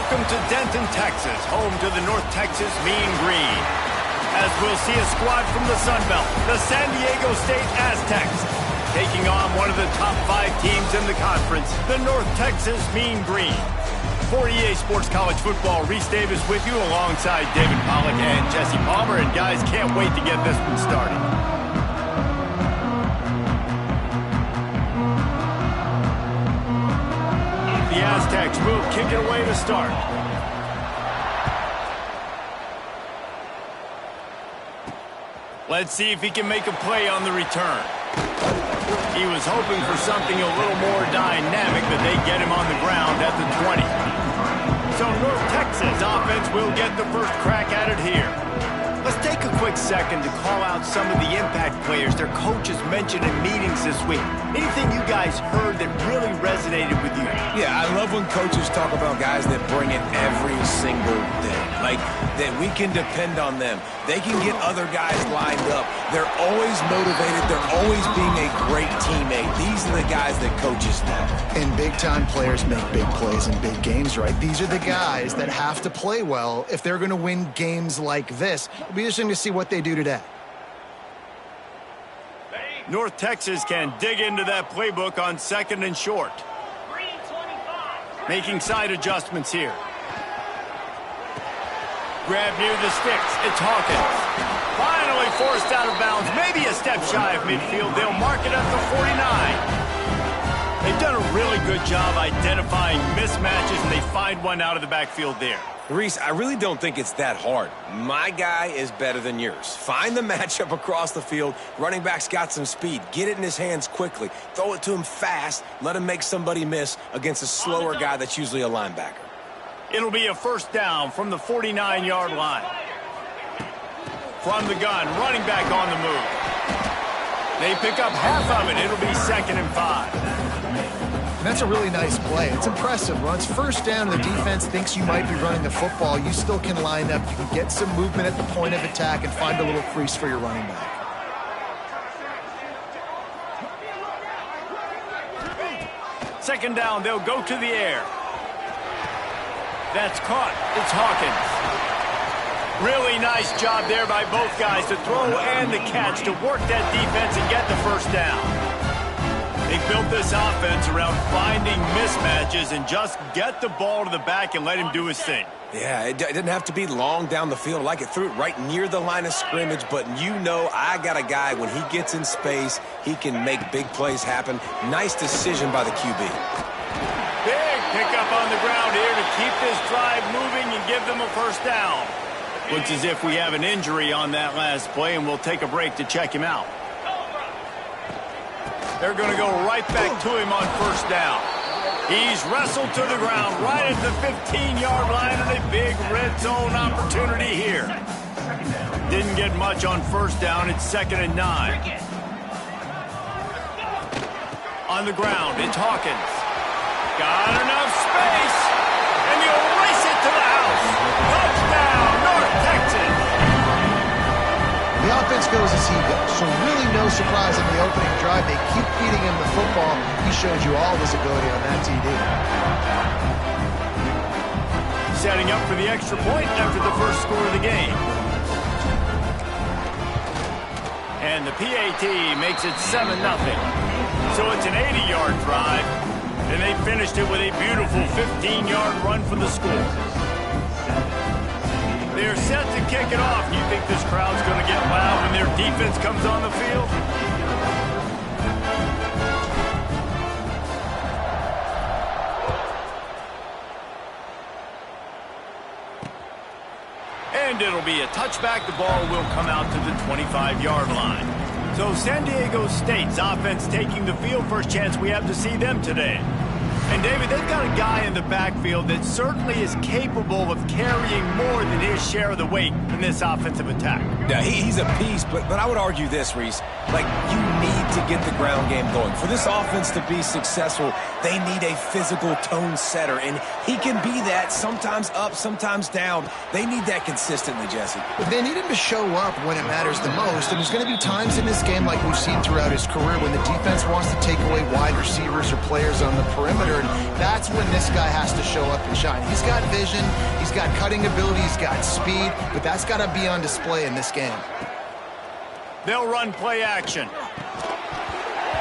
Welcome to Denton, Texas, home to the North Texas Mean Green. As we'll see a squad from the Sun Belt, the San Diego State Aztecs, taking on one of the top 5 teams in the conference, the North Texas Mean Green. For EA Sports College Football, Reese Davis with you alongside David Pollack and Jesse Palmer. And guys, can't wait to get this one started. The Aztecs will kick it away to start. Let's see if he can make a play on the return. He was hoping for something a little more dynamic, but they get him on the ground at the 20. So North Texas offense will get the first crack at it here. Let's take a quick second to call out some of the impact players their coaches mentioned in meetings this week. Anything you guys heard that really resonated with you? Yeah, I love when coaches talk about guys that bring it every single day. Like, that we can depend on them. They can get other guys lined up. They're always motivated. They're always being a great teammate. These are the guys that coaches love. And big-time players make big plays in big games, right? These are the guys that have to play well if they're going to win games like this. It'll be interesting to see what they do today. North Texas can dig into that playbook on 2nd and short. Making side adjustments here. Grab near the sticks. It's Hawkins. Finally forced out of bounds. Maybe a step shy of midfield. They'll mark it at the 49. They've done a really good job identifying mismatches, and they find one out of the backfield there. Reese, I really don't think it's that hard. My guy is better than yours. Find the matchup across the field. Running back's got some speed. Get it in his hands quickly. Throw it to him fast. Let him make somebody miss against a slower guy that's usually a linebacker. It'll be a first down from the 49-yard line. From the gun, running back on the move. They pick up half of it. It'll be 2nd and 5. And that's a really nice play. It's impressive. When it's first down and the defense thinks you might be running the football, you still can line up. You can get some movement at the point of attack and find a little crease for your running back. Second down, they'll go to the air. That's caught. It's Hawkins. Really nice job there by both guys to throw and the catch to work that defense and get the first down. They built this offense around finding mismatches and just get the ball to the back and let him do his thing. Yeah, it didn't have to be long down the field. Like, it threw it right near the line of scrimmage, but you know I got a guy, when he gets in space, he can make big plays happen. Nice decision by the QB. Big pickup on the ground here to keep this drive moving and give them a first down. Looks as if we have an injury on that last play, and we'll take a break to check him out. They're going to go right back to him on first down. He's wrestled to the ground right at the 15-yard line, and a big red zone opportunity here. Didn't get much on first down. It's 2nd and 9. On the ground, it's Hawkins. Got enough space, and you'll race it to the house. Touchdown, North Texas. The offense goes as he goes, so really no surprise on the opening drive. They keep feeding him the football. He showed you all of his ability on that TD. Setting up for the extra point after the first score of the game. And the PAT makes it 7-0. So it's an 80-yard drive. And they finished it with a beautiful 15-yard run for the score. They're set to kick it off. You think this crowd's going to get loud when their defense comes on the field? And it'll be a touchback. The ball will come out to the 25-yard line. So San Diego State's offense taking the field. First chance we have to see them today. And, David, they've got a guy in the backfield that certainly is capable of carrying more than his share of the weight in this offensive attack. Yeah, he's a beast, but I would argue this, Reese. Like, you need to get the ground game going. For this offense to be successful, they need a physical tone setter, and he can be that, sometimes up, sometimes down. They need that consistently, Jesse. They need him to show up when it matters the most, and there's going to be times in this game like we've seen throughout his career when the defense wants to take away wide receivers or players on the perimeter, third. That's when this guy has to show up and shine. He's got vision, he's got cutting ability, he's got speed, but that's got to be on display in this game. They'll run play action.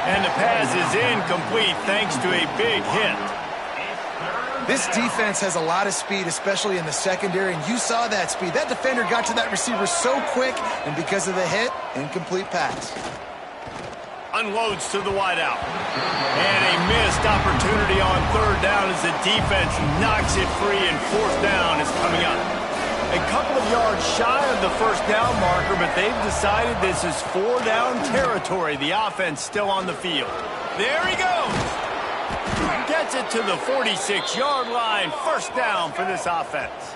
And the pass is incomplete thanks to a big hit. This defense has a lot of speed, especially in the secondary, and you saw that speed. That defender got to that receiver so quick, and because of the hit, incomplete pass. Unloads to the wideout. And a missed opportunity on third down as the defense knocks it free, and fourth down is coming up. A couple of yards shy of the first down marker, but they've decided this is four-down territory. The offense still on the field. There he goes. Gets it to the 46-yard line. First down for this offense.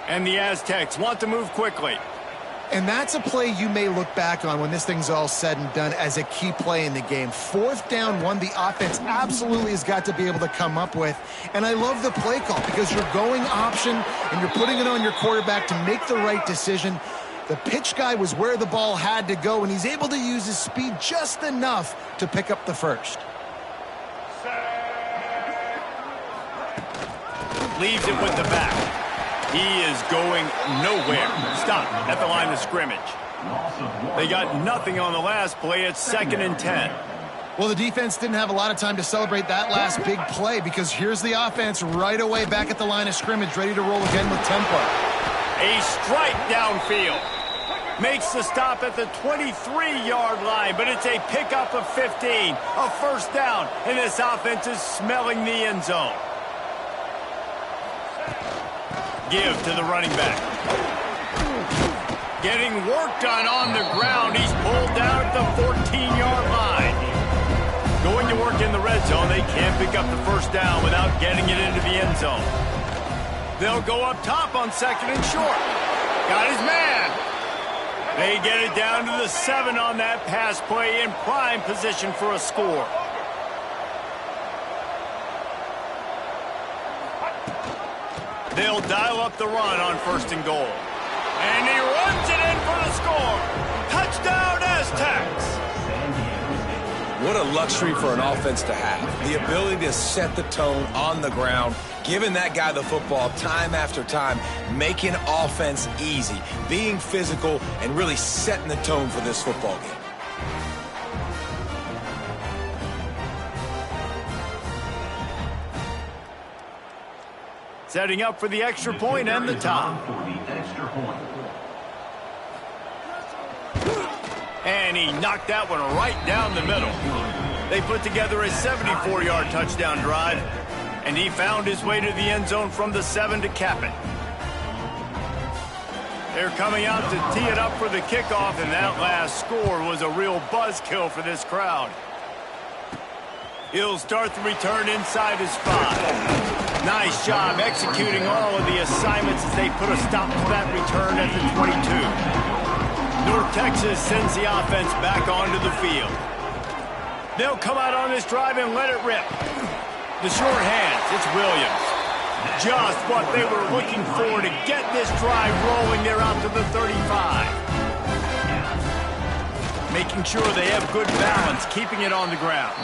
And the Aztecs want to move quickly. And that's a play you may look back on when this thing's all said and done as a key play in the game. Fourth down, one the offense absolutely has got to be able to come up with. And I love the play call because you're going option and you're putting it on your quarterback to make the right decision. The pitch guy was where the ball had to go, and he's able to use his speed just enough to pick up the first. Leaves it with the back. He is going nowhere. Stop at the line of scrimmage. They got nothing on the last play. It's 2nd and 10. Well, the defense didn't have a lot of time to celebrate that last big play because here's the offense right away back at the line of scrimmage, ready to roll again with tempo. A strike downfield. Makes the stop at the 23-yard line, but it's a pickup of 15. A first down, and this offense is smelling the end zone. Give to the running back. Getting work done on the ground. He's pulled down at the 14-yard line. Going to work in the red zone. They can't pick up the first down without getting it into the end zone. They'll go up top on 2nd and short. Got his man. They get it down to the 7 on that pass play in prime position for a score. They'll dial up the run on 1st and goal. And he runs it in for the score. Touchdown, Aztecs. What a luxury for an offense to have. The ability to set the tone on the ground, giving that guy the football time after time, making offense easy, being physical, and really setting the tone for this football game. Setting up for the extra point and the top. And he knocked that one right down the middle. They put together a 74-yard touchdown drive, and he found his way to the end zone from the 7 to cap it. They're coming out to tee it up for the kickoff, and that last score was a real buzzkill for this crowd. He'll start the return inside his 5. Nice job executing all of the assignments as they put a stop to that return at the 22. North Texas sends the offense back onto the field. They'll come out on this drive and let it rip. The short hands, it's Williams. Just what they were looking for to get this drive rolling. They're out to the 35. Making sure they have good balance, keeping it on the ground.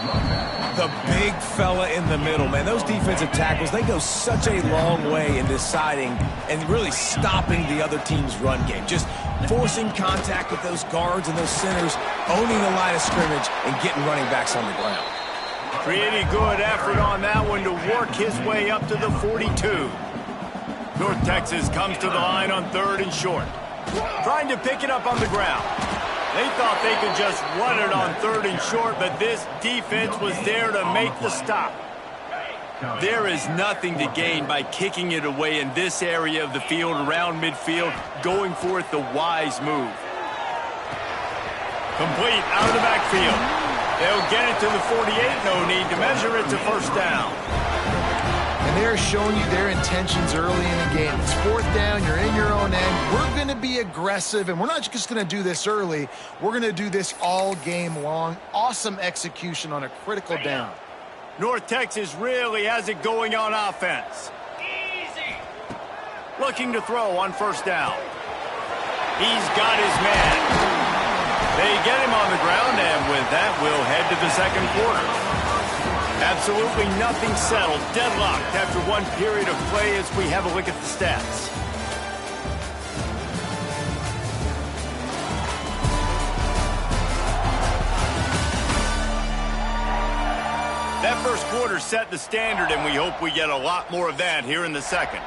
The big fella in the middle, man. Those defensive tackles, they go such a long way in deciding and really stopping the other team's run game. Just forcing contact with those guards and those centers, owning the line of scrimmage, and getting running backs on the ground. Pretty good effort on that one to work his way up to the 42. North Texas comes to the line on 3rd and short. Trying to pick it up on the ground. They thought they could just run it on 3rd and short, but this defense was there to make the stop. There is nothing to gain by kicking it away in this area of the field around midfield, going for it the wise move. Complete out of the backfield. They'll get it to the 48, no need to measure it to first down. And they're showing you their intentions early in the game. It's 4th down, you're in your own end. We're going to be aggressive, and we're not just going to do this early. We're going to do this all game long. Awesome execution on a critical down. North Texas really has it going on offense. Easy. Looking to throw on first down. He's got his man. They get him on the ground, and with that, we'll head to the second quarter. Absolutely nothing settled. Deadlocked after one period of play as we have a look at the stats. That first quarter set the standard, and we hope we get a lot more of that here in the second.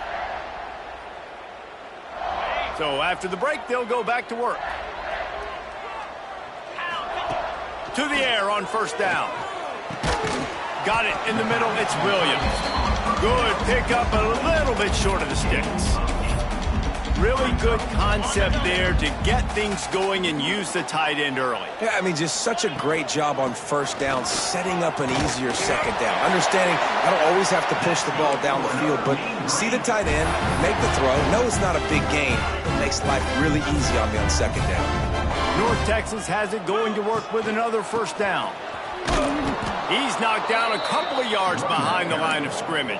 So after the break, they'll go back to work. To the air on first down. Got it in the middle. It's Williams. Good pickup, a little bit short of the sticks. Really good concept there to get things going and use the tight end early. Yeah, I mean, just such a great job on first down, setting up an easier second down. Understanding I don't always have to push the ball down the field, but see the tight end, make the throw. No, it's not a big gain. It makes life really easy on me on second down. North Texas has it going to work with another first down. He's knocked down a couple of yards behind the line of scrimmage.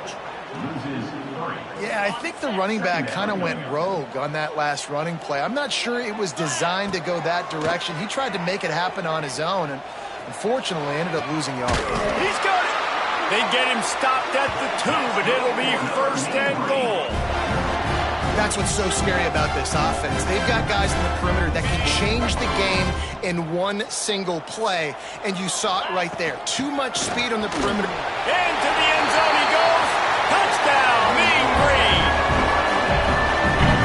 Yeah, I think the running back kind of went rogue on that last running play. I'm not sure it was designed to go that direction. He tried to make it happen on his own, and unfortunately ended up losing yards. He's got it. They get him stopped at the 2, but it'll be first and goal. That's what's so scary about this offense. They've got guys in the perimeter that can change the game in one single play, and you saw it right there. Too much speed on the perimeter. Into the end zone he goes. Touchdown, Mean Green.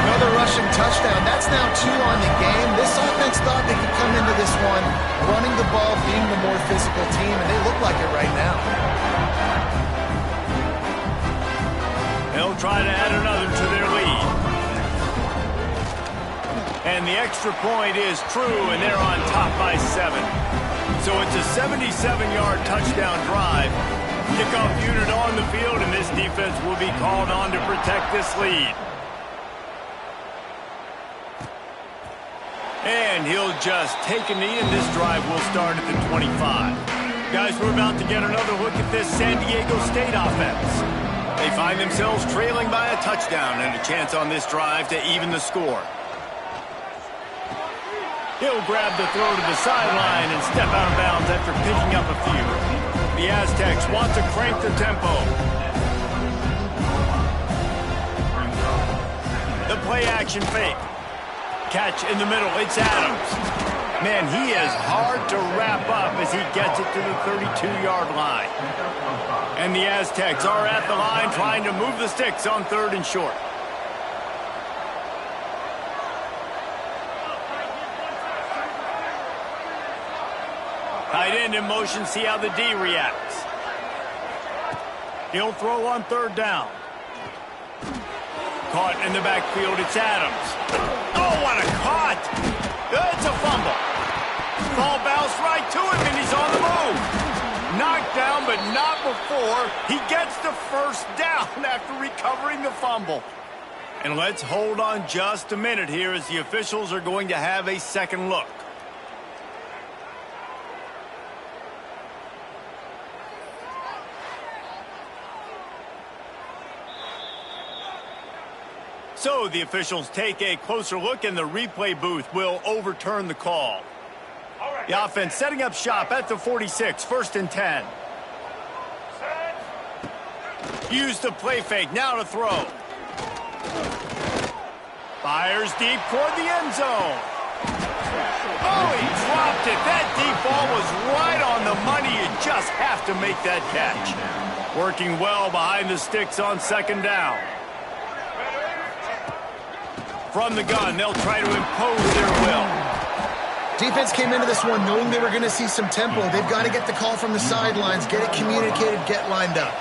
Another rushing touchdown. That's now 2 on the game. This offense thought they could come into this one running the ball, being the more physical team, and they look like it right now. They'll try to add another to their lead. And the extra point is true, and they're on top by 7. So it's a 77-yard touchdown drive. Kickoff unit on the field, and this defense will be called on to protect this lead. And he'll just take a knee, and this drive will start at the 25. Guys, we're about to get another look at this San Diego State offense. They find themselves trailing by a touchdown and a chance on this drive to even the score. He'll grab the throw to the sideline and step out of bounds after picking up a few. The Aztecs want to crank the tempo. The play action fake. Catch in the middle. It's Adams. Man, he is hard to wrap up as he gets it to the 32-yard line. And the Aztecs are at the line trying to move the sticks on 3rd and short. Tight end in motion, see how the D reacts. He'll throw on 3rd down. Caught in the backfield, it's Adams. Oh, what a caught! It's a fumble. Ball bounced right to him, and he's on the move. Knocked down, but not before he gets the first down after recovering the fumble. And let's hold on just a minute here as the officials are going to have a second look. So the officials take a closer look, and the replay booth will overturn the call. The offense setting up shop at the 46, 1st and 10. Use the play fake, now to throw. Fires deep toward the end zone. Oh, he dropped it. That deep ball was right on the money. You just have to make that catch. Working well behind the sticks on 2nd down. From the gun, they'll try to impose their will. Defense came into this one knowing they were going to see some tempo. They've got to get the call from the sidelines, get it communicated, get lined up.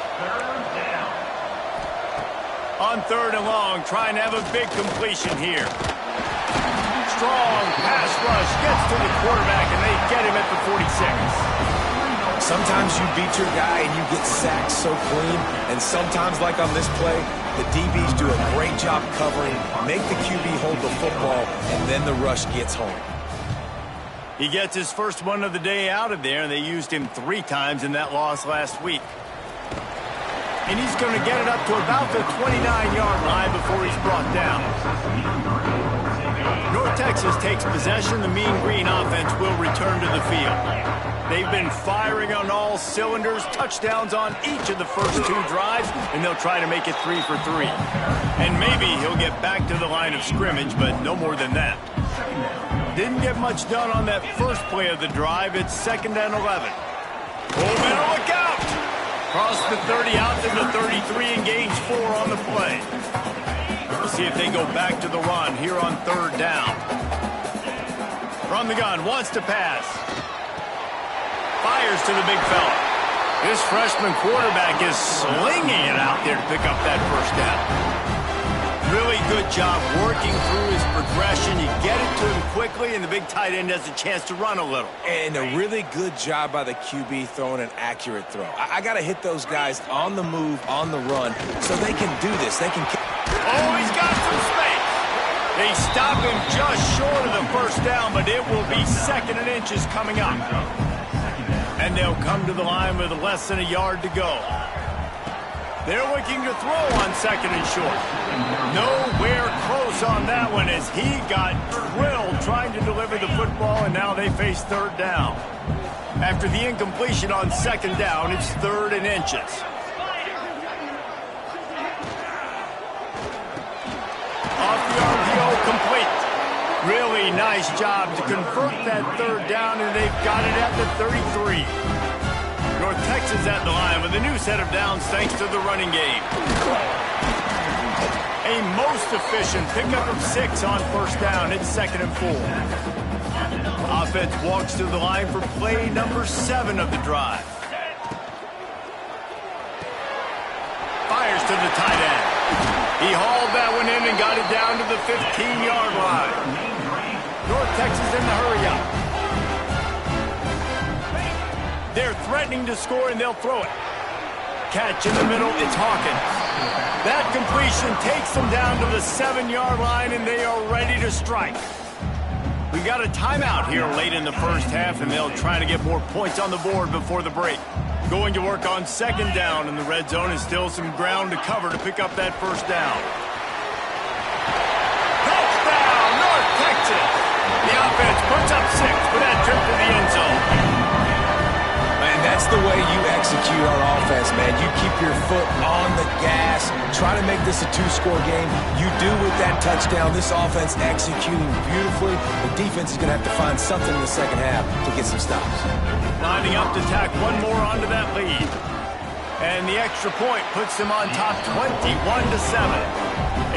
On 3rd and long, trying to have a big completion here. Strong pass rush, gets to the quarterback, and they get him at the 46. Sometimes you beat your guy and you get sacked so clean, and sometimes, like on this play, the DBs do a great job covering, make the QB hold the football, and then the rush gets home. He gets his first one of the day out of there, and they used him 3 times in that loss last week. And he's going to get it up to about the 29-yard line before he's brought down. North Texas takes possession. The Mean Green offense will return to the field. They've been firing on all cylinders, touchdowns on each of the first 2 drives, and they'll try to make it 3 for 3. And maybe he'll get back to the line of scrimmage, but no more than that. Didn't get much done on that first play of the drive. It's 2nd and 11. Oh, better look out! Cross the 30 out to the 33 and gains 4 on the play. We'll see if they go back to the run here on 3rd down. From the gun, wants to pass. Fires to the big fella. This freshman quarterback is slinging it out there to pick up that first down. Really good job working through his progression. You get it to him quickly, and the big tight end has a chance to run a little. And a really good job by the QB throwing an accurate throw. I got to hit those guys on the move, on the run, so they can do this. They can. Oh, he's got some space. They stop him just short of the first down, but it will be 2nd and inches coming up. And they'll come to the line with less than a yard to go. They're looking to throw on 2nd and short. Nowhere close on that one as he got drilled trying to deliver the football, and now they face 3rd down. After the incompletion on 2nd down, it's 3rd and inches. Off the RPO, complete. Really nice job to convert that 3rd down, and they've got it at the 33. North Texas at the line with a new set of downs thanks to the running game. A most efficient pickup of 6 on 1st down. It's 2nd and 4. Offense walks to the line for play number 7 of the drive. Fires to the tight end. He hauled that one in and got it down to the 15-yard line. North Texas in the hurry-up. They're threatening to score, and they'll throw it. Catch in the middle, it's Hawkins. That completion takes them down to the 7-yard line, and they are ready to strike. We got a timeout here late in the first half, and they'll try to get more points on the board before the break. Going to work on 2nd down, and the red zone is still some ground to cover to pick up that first down. Touchdown, North Texas! The offense puts up 6 for that trip to the end zone. Man, that's the way you execute on offense, man. You keep your foot on the gas, try to make this a 2-score game. You do with that touchdown. This offense executing beautifully. The defense is going to have to find something in the second half to get some stops. Lining up to tack one more onto that lead. And the extra point puts them on top 21-7.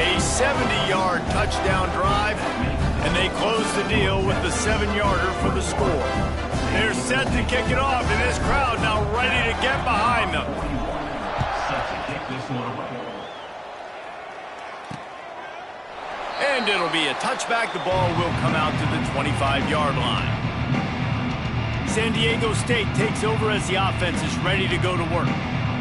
A 70-yard touchdown drive, and they close the deal with the 7-yarder for the score. They're set to kick it off, and this crowd now ready to get behind them. And it'll be a touchback. The ball will come out to the 25-yard line. San Diego State takes over as the offense is ready to go to work.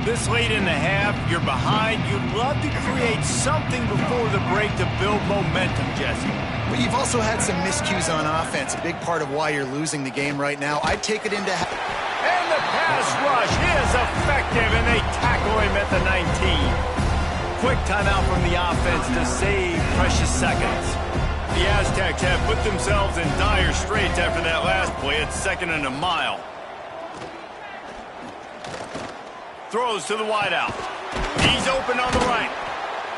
This late in the half, you're behind. You'd love to create something before the break to build momentum, Jesse. But you've also had some miscues on offense, a big part of why you're losing the game right now. I'd take it into... And the pass rush is effective, and they tackle him at the 19. Quick timeout from the offense to save precious seconds. The Aztecs have put themselves in dire straits after that last play. It's 2nd and a mile. Throws to the wideout. He's open on the right.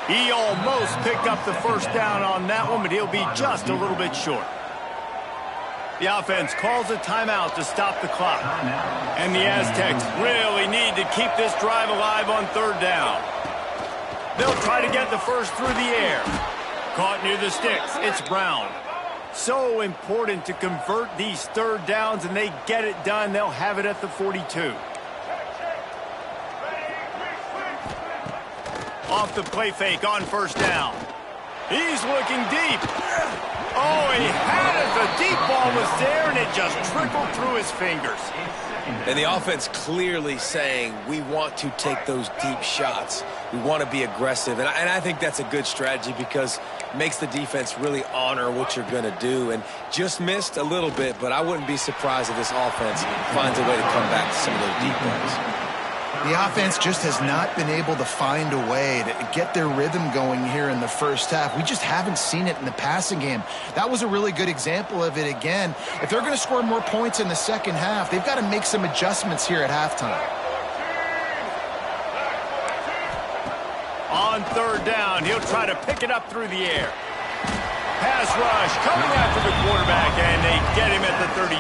He almost picked up the first down on that one, but he'll be just a little bit short. The offense calls a timeout to stop the clock. And the Aztecs really need to keep this drive alive on 3rd down. They'll try to get the first through the air. Caught near the sticks. It's Brown. So important to convert these 3rd downs, and they get it done. They'll have it at the 42. Off the play fake on 1st down. He's looking deep. Oh, he had it. The deep ball was there, and it just trickled through his fingers. And the offense clearly saying, we want to take those deep shots. We want to be aggressive. And I think that's a good strategy because it makes the defense really honor what you're going to do. And just missed a little bit, but I wouldn't be surprised if this offense finds a way to come back to some of those deep balls. The offense just has not been able to find a way to get their rhythm going here in the first half. We just haven't seen it in the passing game. That was a really good example of it again. If they're going to score more points in the second half, they've got to make some adjustments here at halftime. On third down, he'll try to pick it up through the air. Pass rush coming after the quarterback, and they get him at the 32.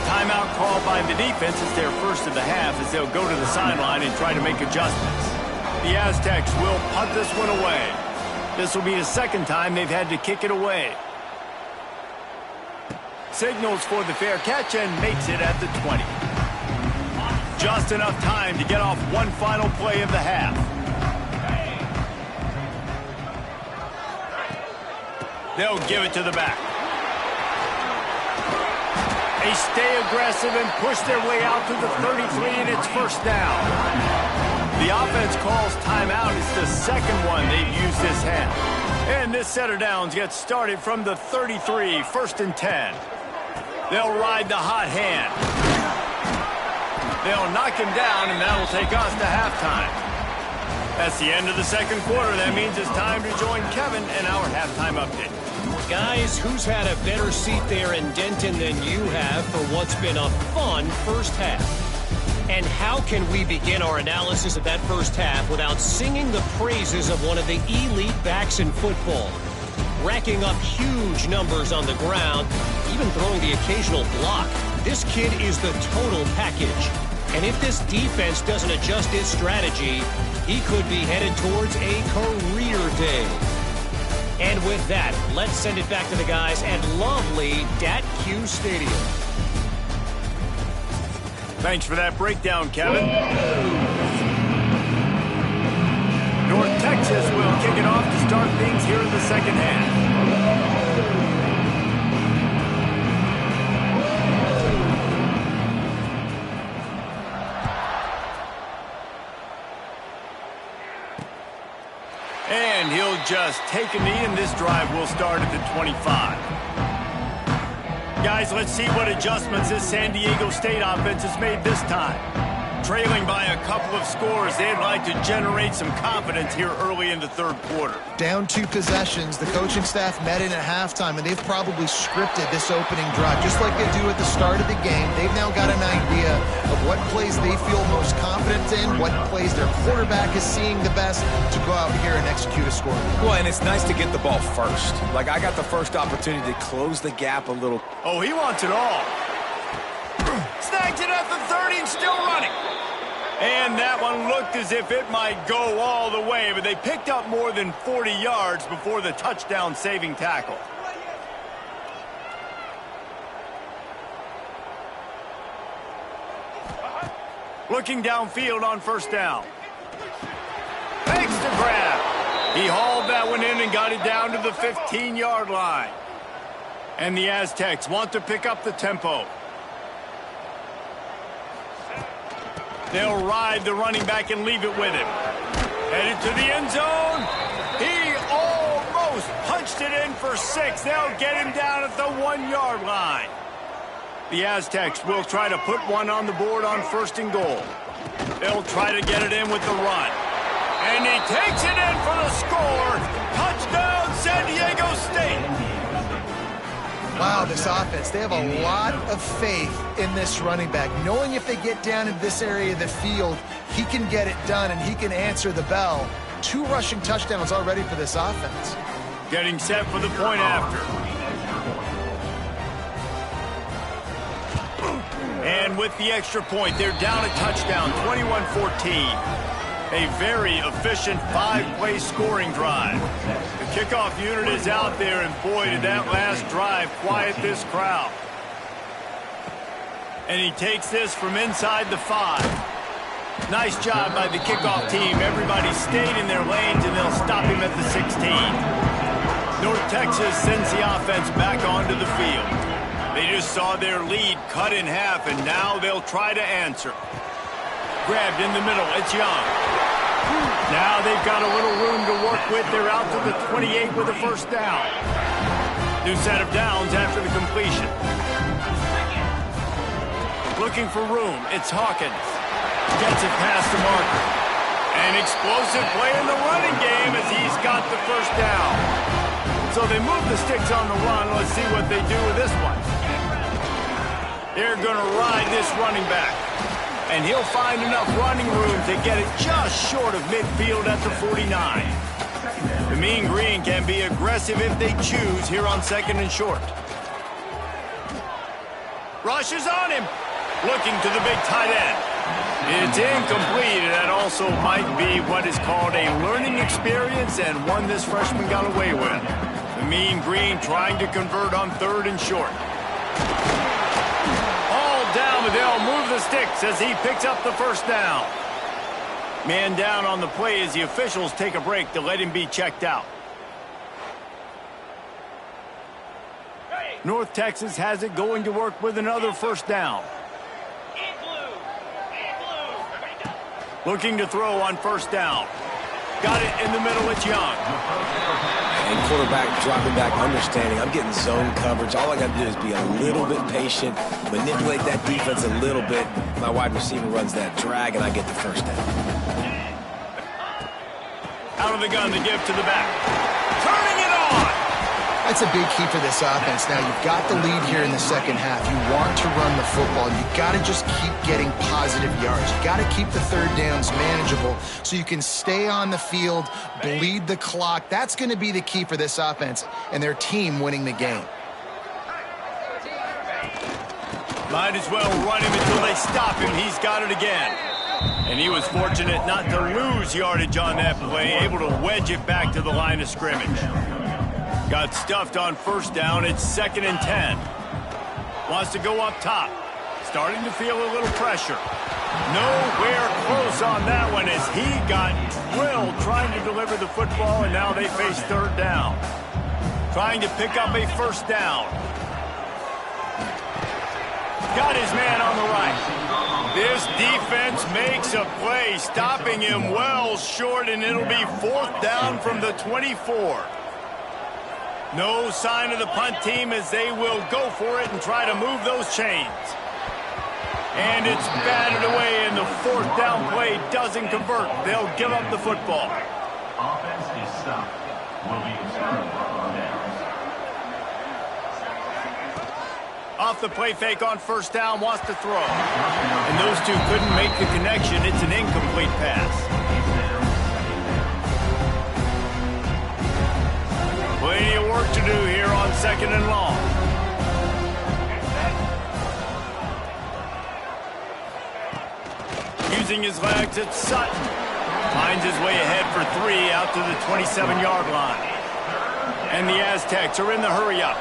Timeout called by the defense. It's their first of the half as they'll go to the sideline and try to make adjustments. The Aztecs will punt this one away. This will be the second time they've had to kick it away. Signals for the fair catch and makes it at the 20. Just enough time to get off one final play of the half. They'll give it to the back. They stay aggressive and push their way out to the 33, and it's first down. The offense calls timeout. It's the second one they've used this half. And this set of downs gets started from the 33, first and 10. They'll ride the hot hand. They'll knock him down, and that'll take us to halftime. That's the end of the second quarter. That means it's time to join Kevin in our halftime update. Guys, who's had a better seat there in Denton than you have for what's been a fun first half? And how can we begin our analysis of that first half without singing the praises of one of the elite backs in football? Racking up huge numbers on the ground, even throwing the occasional block. This kid is the total package. And if this defense doesn't adjust its strategy, he could be headed towards a career day. And with that, let's send it back to the guys at lovely Dat-Q Stadium. Thanks for that breakdown, Kevin. North Texas will kick it off to start things here in the second half. And he'll just take a knee, and this drive will start at the 25. Guys, let's see what adjustments this San Diego State offense has made this time. Trailing by a couple of scores, they'd like to generate some confidence here early in the third quarter. Down 2 possessions, the coaching staff met in at halftime, and they've probably scripted this opening drive. Just like they do at the start of the game, they've now got an idea of what plays they feel most confident in, what plays their quarterback is seeing the best to go out here and execute a score. Well, and it's nice to get the ball first. Like, I got the first opportunity to close the gap a little. Oh, he wants it all. Snagged it at the 30 and still running. And that one looked as if it might go all the way, but they picked up more than 40 yards before the touchdown-saving tackle. Looking downfield on first down. Makes the grab. He hauled that one in and got it down to the 15-yard line. And the Aztecs want to pick up the tempo. They'll ride the running back and leave it with him. Headed to the end zone. He almost punched it in for 6. They'll get him down at the 1-yard line. The Aztecs will try to put one on the board on first and goal. They'll try to get it in with the run. And he takes it in for the score. Touchdown, San Diego State. Wow, this offense, they have a lot of faith in this running back. Knowing if they get down in this area of the field, he can get it done and he can answer the bell. 2 rushing touchdowns already for this offense. Getting set for the point after. And with the extra point, they're down a touchdown, 21-14. A very efficient 5-play scoring drive. The kickoff unit is out there, and boy, did that last drive quiet this crowd. And he takes this from inside the 5. Nice job by the kickoff team. Everybody stayed in their lanes, and they'll stop him at the 16. North Texas sends the offense back onto the field. They just saw their lead cut in half, and now they'll try to answer. Grabbed in the middle. It's Young. Now they've got a little room to work with. They're out to the 28 with a first down. New set of downs after the completion. Looking for room. It's Hawkins. Gets it past the marker. An explosive play in the running game as he's got the first down. So they move the sticks on the run. Let's see what they do with this one. They're going to ride this running back. And he'll find enough running room to get it just short of midfield at the 49. The Mean Green can be aggressive if they choose here on 2nd and short. Rushes on him. Looking to the big tight end. It's incomplete, and that also might be what is called a learning experience and one this freshman got away with. The Mean Green trying to convert on 3rd and short. All down, but they'll move the sticks as he picks up the first down. Man down on the play as the officials take a break to let him be checked out. North Texas has it going to work with another first down. Looking to throw on first down. Got it in the middle, it's Young. And quarterback dropping back, understanding I'm getting zone coverage. All I got to do is be a little bit patient, manipulate that defense a little bit. My wide receiver runs that drag, and I get the first down. Out of the gun to give to the back. Turning it on! That's a big key for this offense. Now, you've got the lead here in the second half. You want to run the football. You've got to just keep getting positive yards. You've got to keep the third downs manageable so you can stay on the field, bleed the clock. That's going to be the key for this offense and their team winning the game. Might as well run him until they stop him. He's got it again. And he was fortunate not to lose yardage on that play, able to wedge it back to the line of scrimmage. Got stuffed on first down. It's 2nd and 10. Wants to go up top. Starting to feel a little pressure. Nowhere close on that one as he got drilled trying to deliver the football, and now they face 3rd down. Trying to pick up a first down. Got his man on the right. This defense makes a play, stopping him well short, and it'll be 4th down from the 24. No sign of the punt team as they will go for it and try to move those chains. And it's batted away, and the 4th down play doesn't convert. They'll give up the football. Offense is stopped. Will be returned on downs. Off the play fake on first down, wants to throw. And those two couldn't make the connection. It's an incomplete pass. Plenty of work to do here on 2nd and long. Using his legs, it's Sutton. Finds his way ahead for 3 out to the 27-yard line. And the Aztecs are in the hurry-up.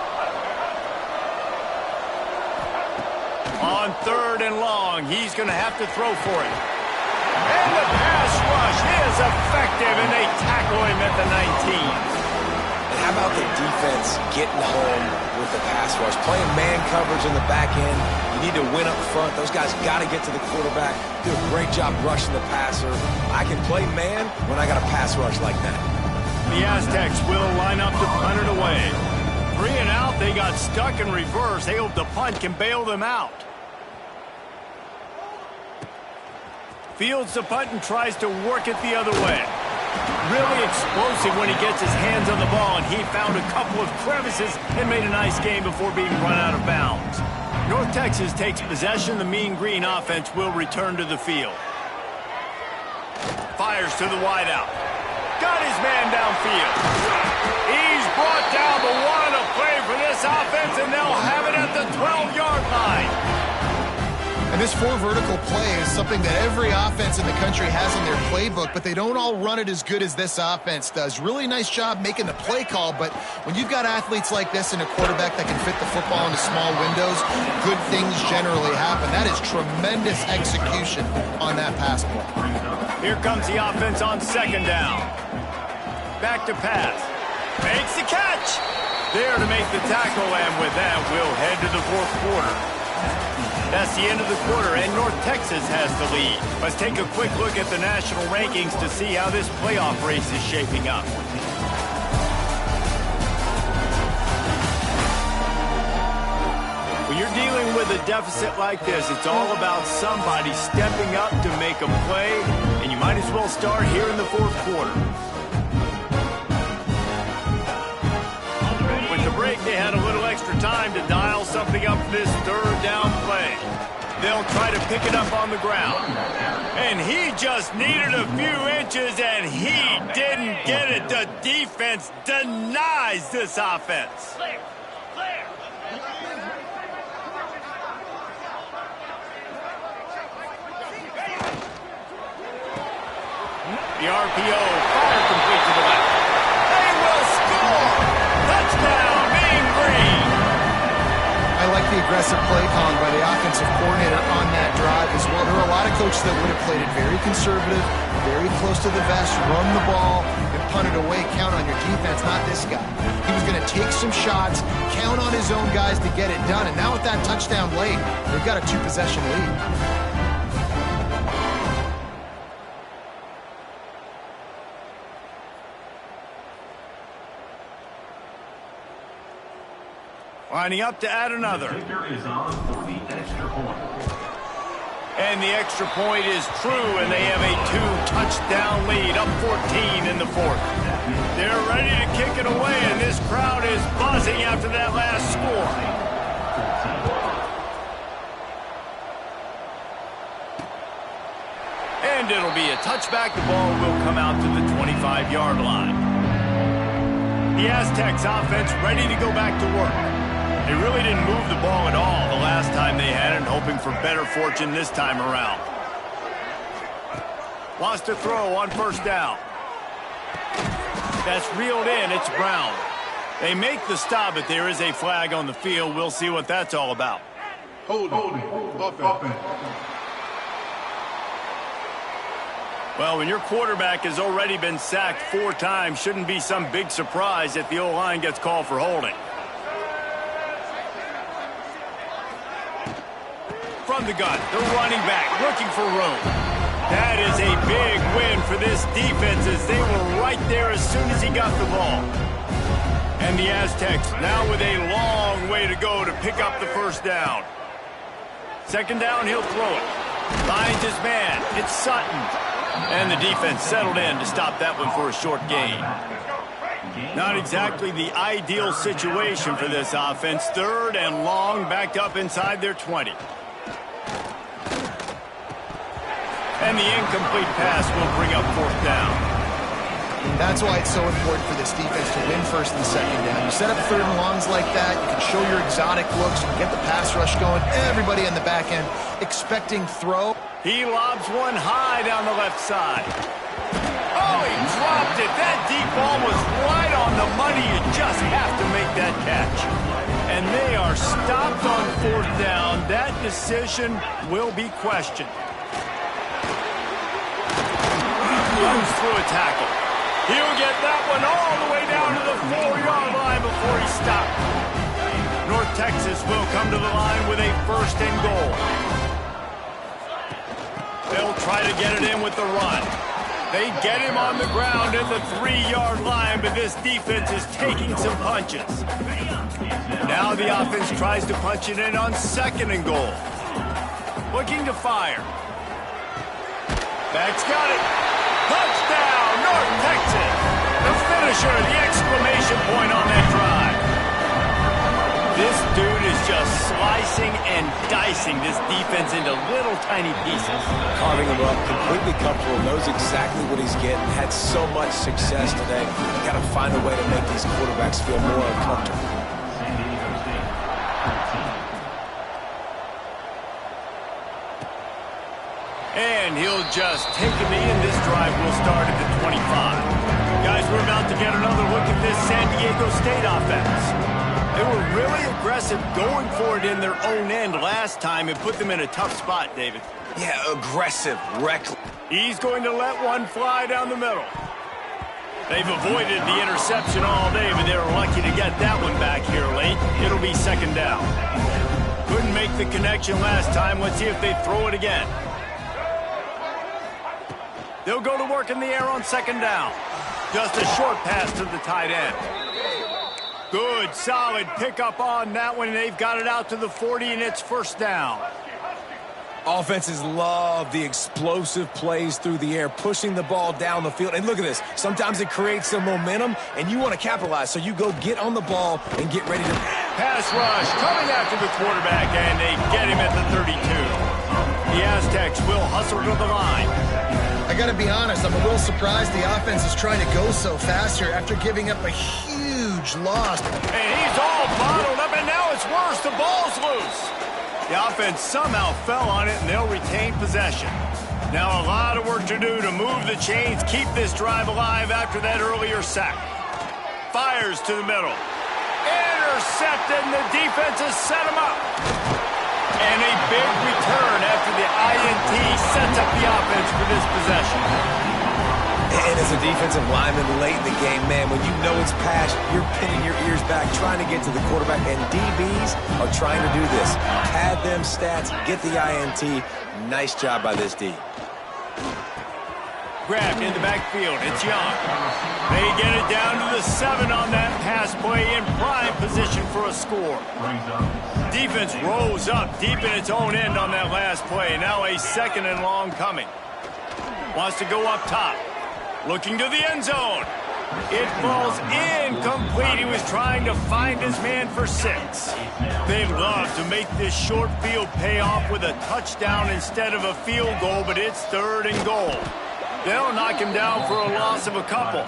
On 3rd and long, he's going to have to throw for it. And the pass rush is effective, and they tackle him at the 19. How about the defense getting home with the pass rush? Playing man coverage in the back end. You need to win up front. Those guys got to get to the quarterback. Do a great job rushing the passer. I can play man when I got a pass rush like that. The Aztecs will line up to punt it away. 3 and out, they got stuck in reverse. They hope the punt can bail them out. Fields the punt and tries to work it the other way. Really explosive when he gets his hands on the ball, and he found a couple of crevices and made a nice game before being run out of bounds. North Texas takes possession. The Mean Green offense will return to the field. Fires to the wideout. Got his man downfield. He's brought down, but what a play for this offense, and they'll have it at the 12-yard line. And this 4 vertical play is something that every offense in the country has in their playbook, but they don't all run it as good as this offense does. Really nice job making the play call, but when you've got athletes like this and a quarterback that can fit the football into small windows, good things generally happen. That is tremendous execution on that pass play. Here comes the offense on 2nd down. Back to pass. Makes the catch. There to make the tackle, and with that, we'll head to the 4th quarter. That's the end of the quarter, and North Texas has the lead. Let's take a quick look at the national rankings to see how this playoff race is shaping up. We When you're dealing with a deficit like this, it's all about somebody stepping up to make a play, and you might as well start here in the fourth quarter. With the break, they had a little extra time to dial something up for this third down play. They'll try to pick it up on the ground. And he just needed a few inches, and he didn't get it. The defense denies this offense. The RPO, fire complete to the left. They will score! Touchdown, Mean Green! I like the aggressive play calling by the offensive coordinator on that drive as well. There are a lot of coaches that would have played it very conservative, very close to the vest, run the ball, and punt it away. Count on your defense, not this guy. He was going to take some shots, count on his own guys to get it done. And now with that touchdown late, they've got a 2-possession lead. Lining up to add another. Victor is on for the extra point. And the extra point is true, and they have a 2-touchdown lead, up 14 in the fourth. They're ready to kick it away, and this crowd is buzzing after that last score. And it'll be a touchback. The ball will come out to the 25-yard line. The Aztecs offense ready to go back to work. They really didn't move the ball at all the last time they had it, hoping for better fortune this time around. Lost a throw on first down. That's reeled in. It's Brown. They make the stop, but there is a flag on the field. We'll see what that's all about. Holding. Offense. Well, when your quarterback has already been sacked 4 times, shouldn't be some big surprise if the O-line gets called for holding. From the gun, the running back looking for room. That is a big win for this defense as they were right there as soon as he got the ball. And the Aztecs now with a long way to go to pick up the first down. Second down, he'll throw it. Finds his man. It's Sutton. And the defense settled in to stop that one for a short gain. Not exactly the ideal situation for this offense. Third and long, backed up inside their 20. And the incomplete pass will bring up fourth down. That's why it's so important for this defense to win first and second down. You set up third and longs like that, you can show your exotic looks, you can get the pass rush going. Everybody on the back end expecting throw. He lobs one high down the left side. Oh, he dropped it. That deep ball was right on the money. You just have to make that catch. And they are stopped on fourth down. That decision will be questioned. Goes through a tackle. He'll get that one all the way down to the 4-yard line before he stopped. North Texas will come to the line with a first and goal. They'll try to get it in with the run. They get him on the ground at the 3-yard line, but this defense is taking some punches. Now the offense tries to punch it in on second and goal. Looking to fire. Back's got it. Touchdown, North Texas. The finisher, the exclamation point on that drive. This dude is just slicing and dicing this defense into little tiny pieces. Carving him up, completely comfortable, knows exactly what he's getting, had so much success today. Got to find a way to make these quarterbacks feel more uncomfortable. And he'll just take him in. This drive will start at the 25. Guys, we're about to get another look at this San Diego State offense. They were really aggressive going for it in their own end last time and put them in a tough spot, David. Yeah, aggressive, reckless. He's going to let one fly down the middle. They've avoided the interception all day, but they were lucky to get that one back here late. It'll be second down. Couldn't make the connection last time. Let's see if they throw it again. They'll go to work in the air on second down. Just a short pass to the tight end. Good, solid pickup on that one, and they've got it out to the 40, and it's first down. Offenses love the explosive plays through the air, pushing the ball down the field. And look at this. Sometimes it creates some momentum, and you want to capitalize. So you go get on the ball and get ready to... Pass rush coming after the quarterback, and they get him at the 32. The Aztecs will hustle to the line. I got to be honest, I'm a little surprised the offense is trying to go so fast here after giving up a huge loss. And he's all bottled up, and now it's worse. The ball's loose. The offense somehow fell on it, and they'll retain possession. Now a lot of work to do to move the chains, keep this drive alive after that earlier sack. Fires to the middle. Intercepted, and the defense has set him up. And a big return after the INT sets up the offense for this possession. And as a defensive lineman late in the game, man, when you know it's pass, you're pinning your ears back, trying to get to the quarterback, and DBs are trying to do this. Pad them stats, get the INT. Nice job by this D. Grabbed in the backfield. It's Young. They get it down to the 7 on that pass play in prime position for a score. Defense rose up deep in its own end on that last play. Now a 2nd and long coming. Wants to go up top. Looking to the end zone. It falls incomplete. He was trying to find his man for 6. They love to make this short field pay off with a touchdown instead of a field goal, but it's 3rd and goal. They'll knock him down for a loss of a couple.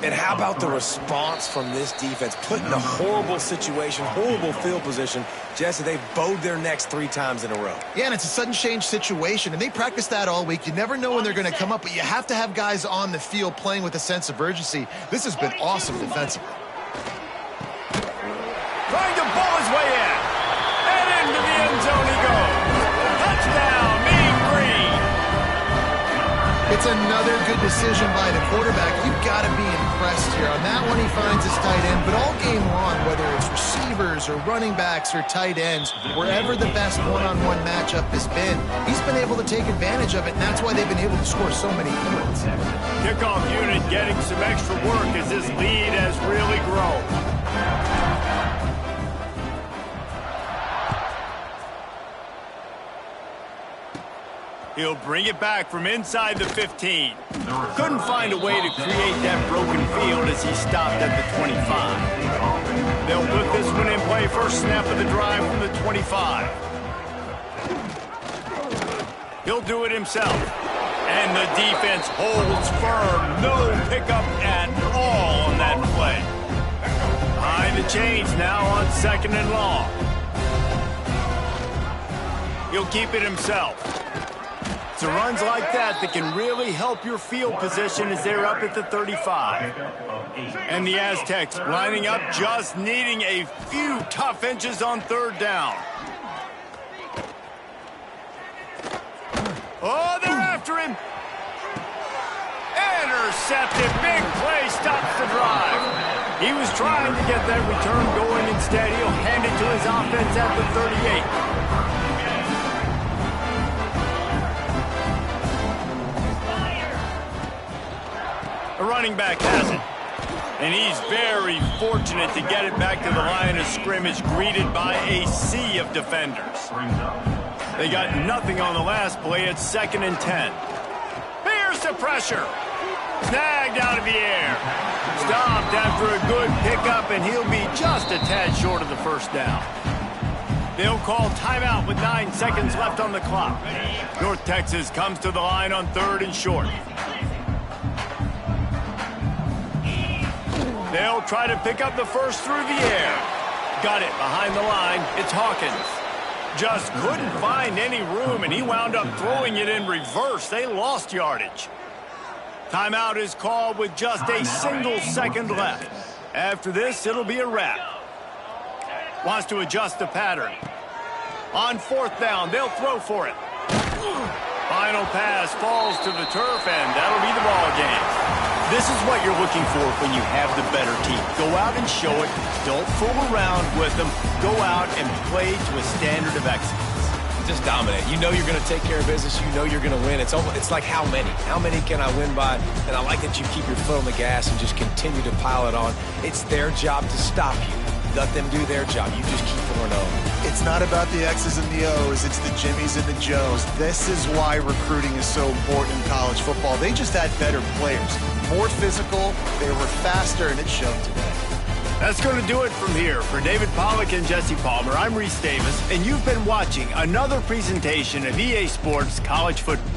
And how about the response from this defense? Put in a horrible situation, horrible field position. Jesse, they've bowed their necks 3 times in a row. Yeah, and it's a sudden change situation, and they practice that all week. You never know when they're going to come up, but you have to have guys on the field playing with a sense of urgency. This has been awesome defensively. Trying to ball his way in. And into the end zone he goes. Touchdown, Mean Green. It's another good decision by the quarterback. You've got to be impressed here. On that one, he finds his tight end, but all game long, whether it's receivers or running backs or tight ends, wherever the best one-on-one matchup has been, he's been able to take advantage of it, and that's why they've been able to score so many points. Kickoff unit getting some extra work as this lead has really grown. He'll bring it back from inside the 15. Couldn't find a way to create that broken field as he stopped at the 25. They'll put this one in play first snap of the drive from the 25. He'll do it himself. And the defense holds firm. No pickup at all on that play. Behind the chains now on 2nd and long. He'll keep it himself. It's the runs like that that can really help your field position as they're up at the 35. And the Aztecs lining up, just needing a few tough inches on 3rd down. Oh, they're after him. Intercepted. Big play stops the drive. He was trying to get that return going. Instead, he'll hand it to his offense at the 38. A running back has it. And he's very fortunate to get it back to the line of scrimmage, greeted by a sea of defenders. They got nothing on the last play. It's 2nd and 10. Here's the pressure. Snagged out of the air. Stopped after a good pickup, and he'll be just a tad short of the first down. They'll call timeout with 9 seconds left on the clock. North Texas comes to the line on 3rd and short. They'll try to pick up the first through the air. Got it behind the line. It's Hawkins. Just couldn't find any room, and he wound up throwing it in reverse. They lost yardage. Timeout is called with just a single second left. After this, it'll be a wrap. Wants to adjust the pattern. On 4th down, they'll throw for it. Final pass falls to the turf, and that'll be the ball game. This is what you're looking for when you have the better team. Go out and show it. Don't fool around with them. Go out and play to a standard of excellence. Just dominate. You know you're going to take care of business. You know you're going to win. It's like how many? How many can I win by? And I like that you keep your foot on the gas and just continue to pile it on. It's their job to stop you. Let them do their job. You just keep pouring on. It's not about the X's and the O's. It's the Jimmies and the Joes. This is why recruiting is so important in college football. They just had better players. More physical, they were faster, and it showed today. That's going to do it from here. For David Pollack and Jesse Palmer, I'm Reese Davis, and you've been watching another presentation of EA Sports College Football.